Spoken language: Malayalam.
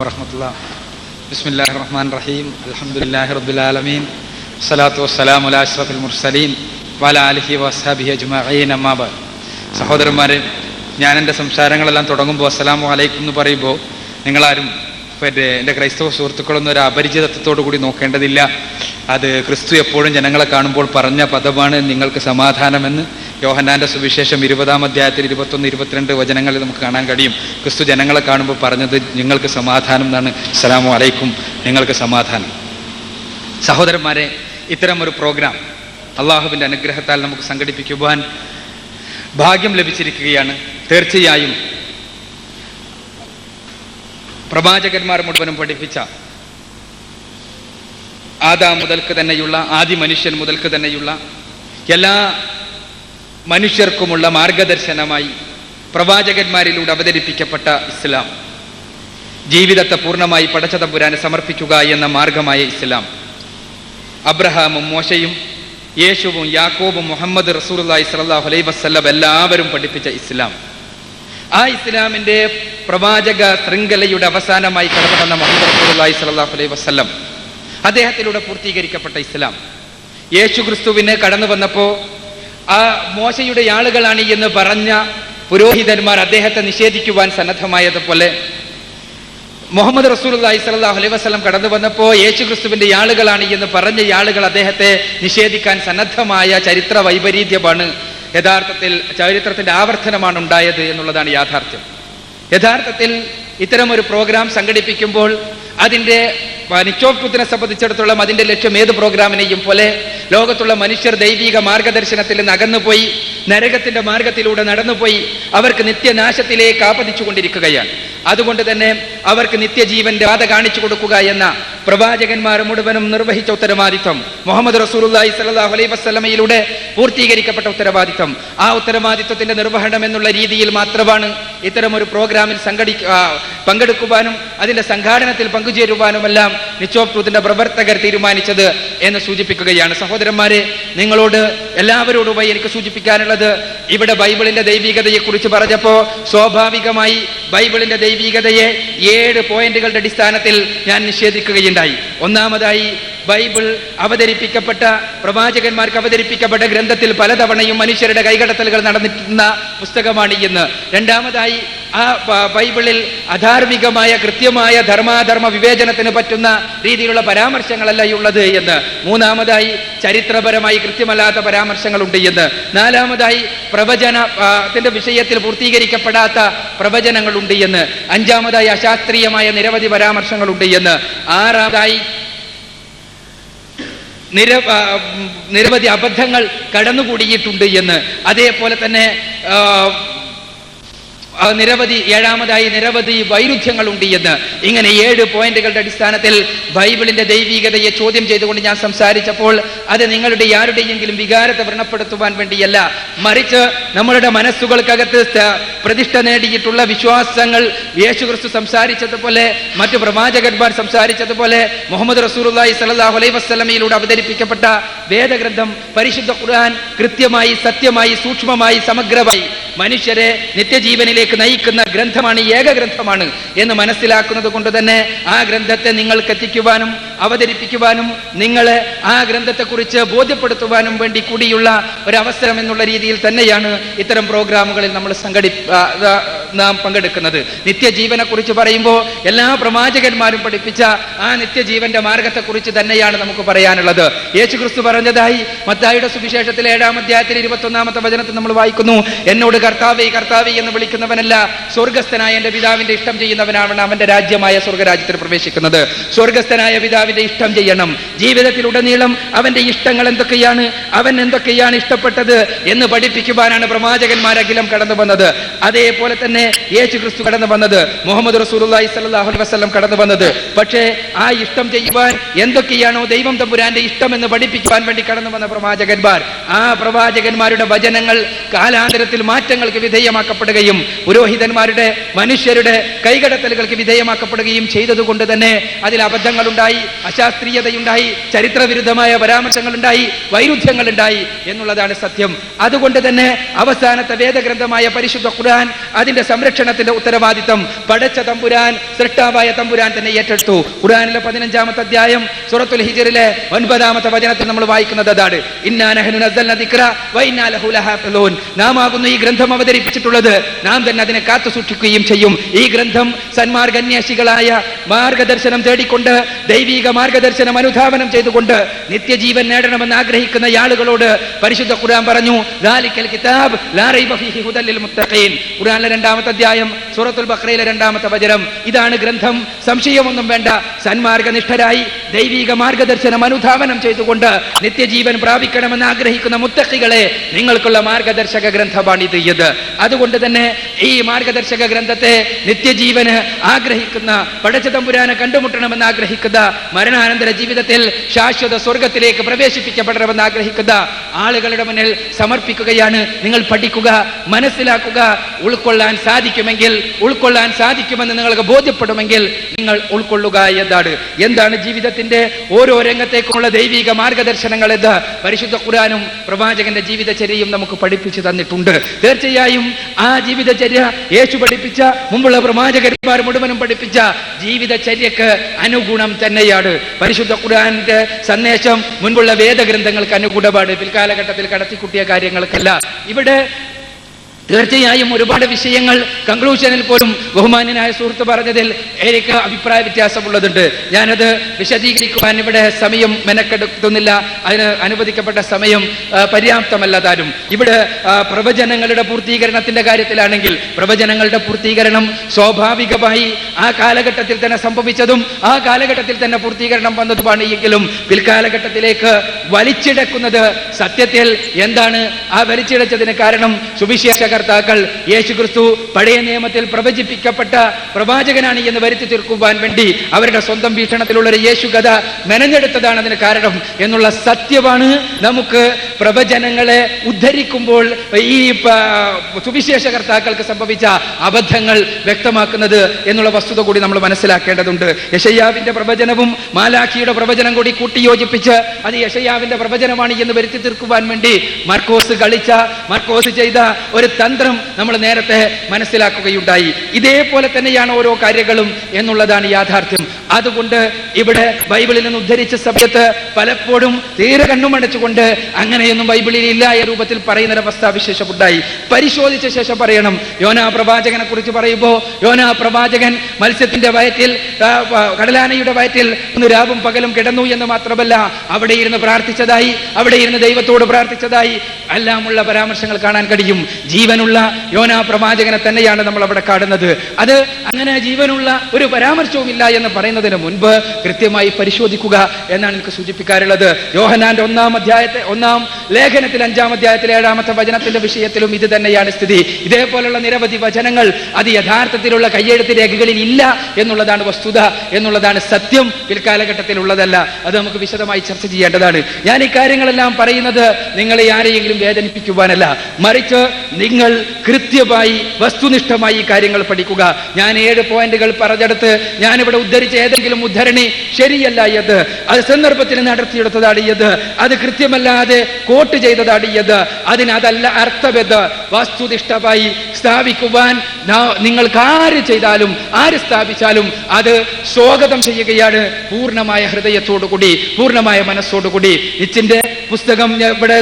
വറഹ്മത്തുള്ളാഹി. ബിസ്മില്ലാഹിർ റഹ്മാനിർ റഹീം. അൽഹംദുലില്ലാഹി റബ്ബിൽ ആലമീൻ. സ്വലാത്തു വസ്സലാമു അലാ അഷ്റഫിൽ മുർസലീൻ വഅലാ ആലിഹി വഅസ്ഹാബിഹി അജ്മഈൻ. അമ്മാ ബഅദ്. സഹോദരന്മാരെ, ഞാൻ എൻ്റെ സംസാരങ്ങളെല്ലാം തുടങ്ങുമ്പോൾ അസ്സലാമു അലൈക്കും എന്ന് പറയുമ്പോൾ നിങ്ങളാരും എൻ്റെ ക്രൈസ്തവ സുഹൃത്തുക്കളൊന്നും ഒരു അപരിചിതത്വത്തോടു കൂടി നോക്കേണ്ടതില്ല. അത് ക്രിസ്തു എപ്പോഴും ജനങ്ങളെ കാണുമ്പോൾ പറഞ്ഞ പദമാണ്, നിങ്ങൾക്ക് സമാധാനമെന്ന്. യോഹന്നാൻ്റെ സുവിശേഷം 20-ാം അധ്യായത്തിൽ 21, 22 വചനങ്ങളിൽ നമുക്ക് കാണാൻ കഴിയും. ക്രിസ്തു ജനങ്ങളെ കാണുമ്പോൾ പറഞ്ഞത് നിങ്ങൾക്ക് സമാധാനം എന്നാണ്. അസ്സലാമു അലൈക്കും, നിങ്ങൾക്ക് സമാധാനം. സഹോദരന്മാരെ, ഇത്തരമൊരു പ്രോഗ്രാം അള്ളാഹുവിൻ്റെ അനുഗ്രഹത്താൽ നമുക്ക് സംഘടിപ്പിക്കുവാൻ ഭാഗ്യം ലഭിച്ചിരിക്കുകയാണ്. തീർച്ചയായും പ്രവാചകന്മാർ മുഴുവനും പഠിപ്പിച്ച ആദാം മുതൽക്ക് തന്നെയുള്ള, ആദി മനുഷ്യൻ മുതൽക്ക് തന്നെയുള്ള എല്ലാ മനുഷ്യർക്കുമുള്ള മാർഗദർശനമായി പ്രവാചകന്മാരിലൂടെ അവതരിപ്പിക്കപ്പെട്ട ഇസ്ലാം, ജീവിതത്തെ പൂർണ്ണമായി പടച്ച തമ്പുരാനെ സമർപ്പിക്കുക എന്ന മാർഗമായ ഇസ്ലാം, അബ്രഹാമും മോശയും യേശുവും യാക്കോബും മുഹമ്മദ് റസൂലുള്ളാഹി സ്വല്ലല്ലാഹു അലൈഹി വസല്ലം എല്ലാവരും പഠിപ്പിച്ച ഇസ്ലാം, ആ ഇസ്ലാമിൻ്റെ പ്രവാചക ശൃംഖലയുടെ അവസാനമായി കടന്നു വന്ന മുഹമ്മദ് റസൂലുള്ളാഹി സ്വല്ലല്ലാഹു അലൈഹി വസല്ലം, അദ്ദേഹത്തിലൂടെ പൂർത്തീകരിക്കപ്പെട്ട ഇസ്ലാം, യേശു ക്രിസ്തുവിന് കടന്നു വന്നപ്പോൾ ആ മോശയുടെ ആളുകളാണ് എന്ന് പറഞ്ഞ പുരോഹിതന്മാർ അദ്ദേഹത്തെ നിഷേധിക്കുവാൻ സന്നദ്ധമായതുപോലെ, മുഹമ്മദ് റസൂലുള്ളാഹി സ്വല്ലല്ലാഹു അലൈഹി വസല്ലം കടന്നു വന്നപ്പോൾ യേശു ക്രിസ്തുവിന്റെ ആളുകളാണ് എന്ന് പറഞ്ഞ ആളുകൾ അദ്ദേഹത്തെ നിഷേധിക്കാൻ സന്നദ്ധമായ ചരിത്ര വൈപരീത്യമാണ് യഥാർത്ഥത്തിൽ ചരിത്രത്തിന്റെ ആവർത്തനമാണ് ഉണ്ടായത് എന്നുള്ളതാണ് യാഥാർത്ഥ്യം. യഥാർത്ഥത്തിൽ ഇത്തരമൊരു പ്രോഗ്രാം സംഘടിപ്പിക്കുമ്പോൾ അതിൻ്റെ നിശ്ചോപത്തിനെ സംബന്ധിച്ചിടത്തോളം അതിൻ്റെ ലക്ഷ്യം ഏത് പ്രോഗ്രാമിനെയും പോലെ ലോകത്തുള്ള മനുഷ്യർ ദൈവിക മാർഗദർശനത്തിൽ നിന്ന് അകന്നുപോയി നരകത്തിന്റെ മാർഗത്തിലൂടെ നടന്നുപോയി അവർക്ക് നിത്യനാശത്തിലേക്ക് ആപതിച്ചു കൊണ്ടിരിക്കുകയാണ്. അതുകൊണ്ട് തന്നെ അവർക്ക് നിത്യജീവന്റെ പാത കാണിച്ചു കൊടുക്കുക എന്ന പ്രവാചകന്മാർ മുഴുവനും നിർവഹിച്ച ഉത്തരവാദിത്വം, മുഹമ്മദ് റസൂലുള്ളാഹി സ്വല്ലല്ലാഹു അലൈഹി വസല്ലമയിലൂടെ പൂർത്തീകരിക്കപ്പെട്ട ഉത്തരവാദിത്വം, ആ ഉത്തരവാദിത്വത്തിന്റെ നിർവഹണം എന്നുള്ള രീതിയിൽ മാത്രമാണ് ഇത്തരമൊരു പ്രോഗ്രാമിൽ പങ്കെടുക്കുവാനും അതിന്റെ സംഘാടനത്തിൽ പങ്കുചേരുവാനുമെല്ലാം നിശ്ചോപത്തിന്റെ പ്രവർത്തകർ തീരുമാനിച്ചത് എന്ന് സൂചിപ്പിക്കുകയാണ്. സഹോദരന്മാരെ, നിങ്ങളോട് എല്ലാവരോടുമായി എനിക്ക് സൂചിപ്പിക്കാനുള്ളത്, ഇവിടെ ബൈബിളിന്റെ ദൈവികതയെ കുറിച്ച് പറഞ്ഞപ്പോൾ സ്വാഭാവികമായി ബൈബിളിന്റെ ദൈവികതയെ 7 പോയിന്റുകളുടെ അടിസ്ഥാനത്തിൽ ഞാൻ നിഷേധിക്കുകയുണ്ടായി. ഒന്നാമതായി, ബൈബിൾ അവതരിപ്പിക്കപ്പെട്ട പ്രവാചകന്മാർക്ക് അവതരിപ്പിക്കപ്പെട്ട ഗ്രന്ഥത്തിൽ പലതവണയും മനുഷ്യരുടെ കൈകടത്തലുകൾ നടന്നിട്ടുള്ള പുസ്തകമാണ് എന്ന്. രണ്ടാമതായി, ആ ബൈബിളിൽ അധാർമികമായ കൃത്യമായ ധർമാധർമ്മ വിവേചനത്തിന് പറ്റുന്ന രീതിയിലുള്ള പരാമർശങ്ങളല്ല ഉള്ളത് എന്ന്. മൂന്നാമതായി, ചരിത്രപരമായി കൃത്യമല്ലാത്ത പരാമർശങ്ങളുണ്ട് എന്ന്. നാലാമതായി, പ്രവചനത്തിന്റെ വിഷയത്തിൽ പൂർത്തീകരിക്കപ്പെടാത്ത പ്രവചനങ്ങളുണ്ട് എന്ന്. അഞ്ചാമതായി, അശാസ്ത്രീയമായ നിരവധി പരാമർശങ്ങളുണ്ട് എന്ന്. ആറാമതായി, നിരവധി അബദ്ധങ്ങൾ കടന്നുകൂടിയിട്ടുണ്ട് എന്ന്. അതേപോലെ തന്നെ ഏഴാമതായി നിരവധി വൈരുദ്ധ്യങ്ങളുണ്ട് എന്ന്. ഇങ്ങനെ 7 പോയിന്റുകളുടെ അടിസ്ഥാനത്തിൽ ബൈബിളിന്റെ ദൈവികതയെ ചോദ്യം ചെയ്തുകൊണ്ട് ഞാൻ സംസാരിച്ചപ്പോൾ അത് നിങ്ങളുടെ ആരുടെയെങ്കിലും വികാരത്തെ വ്രണപ്പെടുത്തുവാൻ വേണ്ടിയല്ല, മറിച്ച് നമ്മളുടെ മനസ്സുകൾക്കകത്ത് പ്രതിഷ്ഠ നേടിയിട്ടുള്ള വിശ്വാസങ്ങൾ യേശുക്രിസ്തു സംസാരിച്ചതുപോലെ, മറ്റു പ്രവാചകന്മാർ സംസാരിച്ചതുപോലെ, മുഹമ്മദ് റസൂലുള്ളാഹി സ്വല്ലല്ലാഹു അലൈഹി വസല്ലമയിലൂടെ അവതരിപ്പിക്കപ്പെട്ട വേദഗ്രന്ഥം പരിശുദ്ധ ഖുർആൻ കൃത്യമായി, സത്യമായി, സൂക്ഷ്മമായി, സമഗ്രമായി മനുഷ്യരെ നിത്യജീവനിലേക്ക് നയിക്കുന്ന ഗ്രന്ഥമാണ്, ഏക ഗ്രന്ഥമാണ് എന്ന് മനസ്സിലാക്കുന്നത് കൊണ്ട് തന്നെ ആ ഗ്രന്ഥത്തെ നിങ്ങൾക്ക് എത്തിക്കുവാനും അവതരിപ്പിക്കുവാനും നിങ്ങളെ ആ ഗ്രന്ഥത്തെക്കുറിച്ച് ബോധ്യപ്പെടുത്തുവാനും വേണ്ടി കൂടിയുള്ള ഒരവസരം എന്നുള്ള രീതിയിൽ തന്നെയാണ് ഇത്തരം പ്രോഗ്രാമുകളിൽ നമ്മൾ നാം പങ്കെടുക്കുന്നത്. നിത്യജീവനെ കുറിച്ച് പറയുമ്പോൾ എല്ലാ പ്രവാചകന്മാരും പഠിപ്പിച്ച ആ നിത്യജീവന്റെ മാർഗത്തെക്കുറിച്ച് തന്നെയാണ് നമുക്ക് പറയാനുള്ളത്. യേശുക്രിസ്തു പറഞ്ഞതായി മത്തായിയുടെ സുവിശേഷത്തിലെ 7-ാം അധ്യായത്തിൽ 21-ാമത്തെ വചനത്തിൽ നമ്മൾ വായിക്കുന്നു, എന്നോട് കർത്താവേ കർത്താവേ എന്ന് വിളിക്കുന്നവനല്ല, സ്വർഗസ്ഥനായ എന്റെ പിതാവിന്റെ ഇഷ്ടം ചെയ്യുന്നവനാണ് അവന്റെ രാജ്യമായ സ്വർഗരാജ്യത്തിൽ പ്രവേശിക്കുന്നത്. സ്വർഗസ്ഥനായ പിതാവിന്റെ ഇഷ്ടം ചെയ്യണം. ജീവിതത്തിലുടനീളം അവന്റെ ഇഷ്ടങ്ങൾ എന്തൊക്കെയാണ്, അവൻ എന്തൊക്കെയാണ് ഇഷ്ടപ്പെട്ടത് എന്ന് പഠിപ്പിക്കുവാനാണ് പ്രവാചകന്മാരഖിലം കടന്നു വന്നത്. അതേപോലെ തന്നെ യേശു ക്രിസ്തു കടന്നു വന്നത്, മുഹമ്മദ് റസൂലുള്ളാഹി സ്വല്ലല്ലാഹു അലൈഹി വസല്ലം കടന്നു വന്നത്. പക്ഷേ ആ ഇഷ്ടം ചെയ്യുവാൻ എന്തൊക്കെയാണോ ദൈവം തമ്പുരാന്റെ ഇഷ്ടം എന്ന് പഠിപ്പിക്കുവാൻ വേണ്ടി കടന്നു വന്ന പ്രവാചകന്മാർ, ആ പ്രവാചകന്മാരുടെ വചനങ്ങൾ കാലാന്തരത്തിൽ മാറ്റങ്ങൾക്ക് വിധേയമാക്കപ്പെടുകയും പുരോഹിതന്മാരുടെ മനുഷ്യരുടെ കൈകടത്തലുകൾക്ക് വിധേയമാക്കപ്പെടുകയും ചെയ്തതുകൊണ്ട് തന്നെ അതിൽ അബദ്ധങ്ങളുണ്ടായി, അശാസ്ത്രീയതയുണ്ടായി, ചരിത്രവിരുദ്ധമായ പരാമർശങ്ങളുണ്ടായി, വൈരുദ്ധ്യങ്ങളുണ്ടായി എന്നുള്ളതാണ് സത്യം. അതുകൊണ്ട് തന്നെ അവസാനത്തെ വേദഗ്രന്ഥമായ പരിശുദ്ധ ഖുർആൻ അതിന്റെ സംരക്ഷണത്തിന്റെ ഉത്തരവാദിത്തം പടച്ച തമ്പുരാൻ, സൃഷ്ടാവായ തമ്പുരാൻ തന്നെ ഏറ്റെടുത്തു. ഖുർആനിലെ 15-ാമത്തെ അധ്യായം സൂറത്തുൽ ഹിജ്റിലെ 9-ാമത്തെ വചനത്തിൽ നമ്മൾ വായിക്കുന്നത് അതാണ്. ഇന്നാ നഹ്നു നസ്സൽനാ ദിക്റ വ ഇന്നാ ലഹു ലഹാഫിളൂൻ. നാം ആകുന്നു ഈ ഗ്രന്ഥം അവതരിപ്പിച്ചിട്ടുള്ളത്, നാം തന്നെ അതിനെ കാത്തു സൂക്ഷിക്കുകയും ചെയ്യും. ഈ ഗ്രന്ഥം സന്മാർഗന്വേഷികളായ മാർഗദർശനം തേടിക്കൊണ്ട്, ദൈവിക മാർഗദർശനം അനുധാവനം ചെയ്തുകൊണ്ട് നിത്യജീവൻ നേടണമെന്ന് ആഗ്രഹിക്കുന്ന ആളുകളോട് പരിശുദ്ധ ഖുർആൻ പറഞ്ഞു, ദാലിക്കൽ കിതാബ് ലാ റൈബ ഫീഹി ഹുദൽ ലിൽ മുത്തഖീൻ. ഖുർആനിലെ 2-ാമത്തെ അധ്യായം സൂറത്തുൽ ബഖറയിലെ 2-ാമത്തെ വചനം. ഇതാണ് ഗ്രന്ഥം, സംശയമൊന്നും വേണ്ട. സന്മാർഗനിഷ്ഠരായി ദൈവിക മാർഗദർശനം അനുധാവനം ചെയ്തുകൊണ്ട് നിത്യജീവൻ പ്രാപിക്കണമെന്ന് ആഗ്രഹിക്കുന്ന മുത്തഖികളെ നിങ്ങൾക്കുള്ള മാർഗദർശക ഗ്രന്ഥമാണിത്. അതുകൊണ്ട് തന്നെ ഈ മാർഗദർശക ഗ്രന്ഥത്തെ നിത്യജീവന് ആഗ്രഹിക്കുന്ന, പടച്ച തമ്പുരാനെ കണ്ടുമുട്ടണമെന്ന് ആഗ്രഹിക്കുന്ന, മരണാനന്തര ജീവിതത്തിൽ ശാശ്വത സ്വർഗത്തിലേക്ക് പ്രവേശിപ്പിക്കപ്പെടണമെന്ന് ആഗ്രഹിക്കുന്ന ആളുകളുടെ മുന്നിൽ സമർപ്പിക്കുകയാണ്. നിങ്ങൾ പഠിക്കുക, മനസ്സിലാക്കുക, ഉൾക്കൊള്ളാൻ സാധിക്കുമെന്ന് നിങ്ങൾക്ക് ബോധ്യപ്പെടുമെങ്കിൽ നിങ്ങൾ ഉൾക്കൊള്ളുക എന്നതാണ്. എന്താണ് ജീവിതത്തിന്റെ ഓരോ രംഗത്തേക്കുമുള്ള ദൈവിക മാർഗദർശനങ്ങൾ എന്ന് പരിശുദ്ധ ഖുർആനും പ്രവാചകന്റെ ജീവിതചര്യയും നമുക്ക് പഠിപ്പിച്ചു തന്നിട്ടുണ്ട്. തീർച്ചയായും ആ ജീവിതചര്യ യേശു പഠിപ്പിച്ച, മുമ്പുള്ള പ്രവാചകന്മാർ മുഴുവനും പഠിപ്പിച്ച ജീവിതചര്യക്ക് അനുഗുണം തന്നെയാണ്. പരിശുദ്ധ ഖുർആന്റെ സന്ദേശം മുൻപുള്ള വേദഗ്രന്ഥങ്ങൾക്ക് അനുകൂലമാണ്, പിൽക്കാലഘട്ടത്തിൽ കടത്തിക്കുട്ടിയ കാര്യങ്ങൾക്കല്ല. ഇവിടെ തീർച്ചയായും ഒരുപാട് വിഷയങ്ങൾ കൺക്ലൂഷനിൽ പോലും ബഹുമാന്യനായ സുഹൃത്ത് പറഞ്ഞതിൽ എനിക്ക് അഭിപ്രായ വ്യത്യാസമുള്ളതുണ്ട്. ഞാനത് വിശദീകരിക്കുവാൻ ഇവിടെ സമയം മെനക്കെടുത്തുന്നില്ല. അതിന് അനുവദിക്കപ്പെട്ട സമയം പര്യാപ്തമല്ല താനും. ഇവിടെ പ്രവചനങ്ങളുടെ പൂർത്തീകരണത്തിന്റെ കാര്യത്തിലാണെങ്കിൽ പ്രവചനങ്ങളുടെ പൂർത്തീകരണം സ്വാഭാവികമായി ആ കാലഘട്ടത്തിൽ തന്നെ സംഭവിച്ചതും ആ കാലഘട്ടത്തിൽ തന്നെ പൂർത്തീകരണം വന്നതുമാണ്. എങ്കിലും പിൽക്കാലഘട്ടത്തിലേക്ക് വലിച്ചിടക്കുന്നത് സത്യത്തിൽ എന്താണ്? ആ വലിച്ചിടച്ചതിന് കാരണം സുവിശേഷകർ യേശുക്രിസ്തു പഴയ നിയമത്തിൽ പ്രവചിപ്പിക്കപ്പെട്ട പ്രവാചകനാണ് എന്ന് വരുത്തി തീർക്കുവാൻ വേണ്ടി അവരുടെ സ്വന്തം വീക്ഷണത്തിലുള്ള ഒരു യേശുകഥ മെനഞ്ഞെടുത്തതാണ് അതിന് കാരണം എന്നുള്ള സത്യമാണ് നമുക്ക് പ്രവചനങ്ങളെ ഉദ്ധരിക്കുമ്പോൾ ഈ സുവിശേഷകർത്താക്കൾക്ക് സംഭവിച്ച അബദ്ധങ്ങൾ വ്യക്തമാക്കുന്നത് എന്നുള്ള വസ്തുത കൂടി നമ്മൾ മനസ്സിലാക്കേണ്ടതുണ്ട്. യെശയ്യാവിന്റെ പ്രവചനവും മാലാഖിയുടെ പ്രവചനം കൂടി കൂട്ടിയോജിപ്പിച്ച് അത് യെശയ്യാവിന്റെ പ്രവചനമാണ് എന്ന് വരുത്തി തീർക്കുവാൻ വേണ്ടി മർക്കോസ് ചെയ്ത ഒരു തന്ത്രം നമ്മൾ നേരത്തെ മനസ്സിലാക്കുകയുണ്ടായി. ഇതേപോലെ തന്നെയാണ് ഓരോ കാര്യങ്ങളും എന്നുള്ളതാണ് യാഥാർത്ഥ്യം. അതുകൊണ്ട് ഇവിടെ ബൈബിളിൽ നിന്ന് ഉദ്ധരിച്ച സമയത്ത് പലപ്പോഴും തീരെ കണ്ണുമടച്ചുകൊണ്ട് അങ്ങനെയൊന്നും ബൈബിളിൽ ഇല്ല എന്ന രൂപത്തിൽ പറയുന്ന അവസ്ഥാവിശേഷമുണ്ടായി. പരിശോധിച്ച ശേഷം പറയണം. യോനാ പ്രവാചകനെ കുറിച്ച് പറയുമ്പോൾ യോനാ പ്രവാചകൻ മത്സ്യത്തിന്റെ വയറ്റിൽ, കടലാനയുടെ വയറ്റിൽ രാവും പകലും കിടന്നു എന്ന് മാത്രമല്ല, അവിടെ ഇരുന്ന് പ്രാർത്ഥിച്ചതായി, അവിടെ ഇരുന്ന് ദൈവത്തോട് പ്രാർത്ഥിച്ചതായി എല്ലാമുള്ള പരാമർശങ്ങൾ കാണാൻ കഴിയും. ജീവനുള്ള യോനാ പ്രവാചകനെ തന്നെയാണ് നമ്മൾ അവിടെ കാണുന്നത്. അത് അങ്ങനെ ജീവനുള്ള ഒരു പരാമർശവുമില്ല എന്ന് പറയുന്നതിന് മുൻപ് കൃത്യമായി പരിശോധിക്കുക എന്നാണ് എനിക്ക് സൂചിപ്പിക്കാറുള്ളത്. യോഹന്നാന്റെ 1-ാം ലേഖനത്തിൽ 5-ാം അധ്യായത്തിലെ 7-ാമത്തെ വചനത്തിന്റെ വിഷയത്തിലും ഇത് തന്നെയാണ് സ്ഥിതി. ഇതേപോലുള്ള നിരവധി വചനങ്ങൾ അത് യഥാർത്ഥത്തിലുള്ള കയ്യെഴുത്ത് രേഖകളിൽ ഇല്ല എന്നുള്ളതാണ് വസ്തുത, എന്നുള്ളതാണ് സത്യം. പിൽക്കാലഘട്ടത്തിലുള്ളതല്ല. അത് നമുക്ക് വിശദമായി ചർച്ച ചെയ്യേണ്ടതാണ്. ഞാൻ ഈ കാര്യങ്ങളെല്ലാം പറയുന്നത് നിങ്ങളെ ആരെയെങ്കിലും വേദനിപ്പിക്കുവാനല്ല, മറിച്ച് നിങ്ങൾ കൃത്യമായി വസ്തുനിഷ്ഠമായി ഈ കാര്യങ്ങൾ പഠിക്കുക. ഞാൻ 7 പോയിന്റുകൾ പറഞ്ഞെടുത്ത് ഞാനിവിടെ ഉദ്ധരിച്ച ഏതെങ്കിലും ഉദ്ധരണി ശരിയല്ല എന്ന്, അത് സന്ദർഭത്തിന് നടത്തിയെടുത്തതാണ് ഇത്, അത് കൃത്യമല്ലാതെ കോട്ട് ചെയ്തതാണ് ഇത്, അതിനതല്ല അർത്ഥമെന്ന് വസ്തുനിഷ്ഠമായി സ്ഥാപിക്കുവാൻ നിങ്ങൾക്ക് ആര് ചെയ്താലും ആര് സ്ഥാപിച്ചാലും അത് സ്വാഗതം ചെയ്യുകയാണ് പൂർണ്ണമായ ഹൃദയത്തോടുകൂടി, പൂർണ്ണമായ മനസ്സോടുകൂടി. നിച്ചിന്റെ പുസ്തകം ഇവിടെ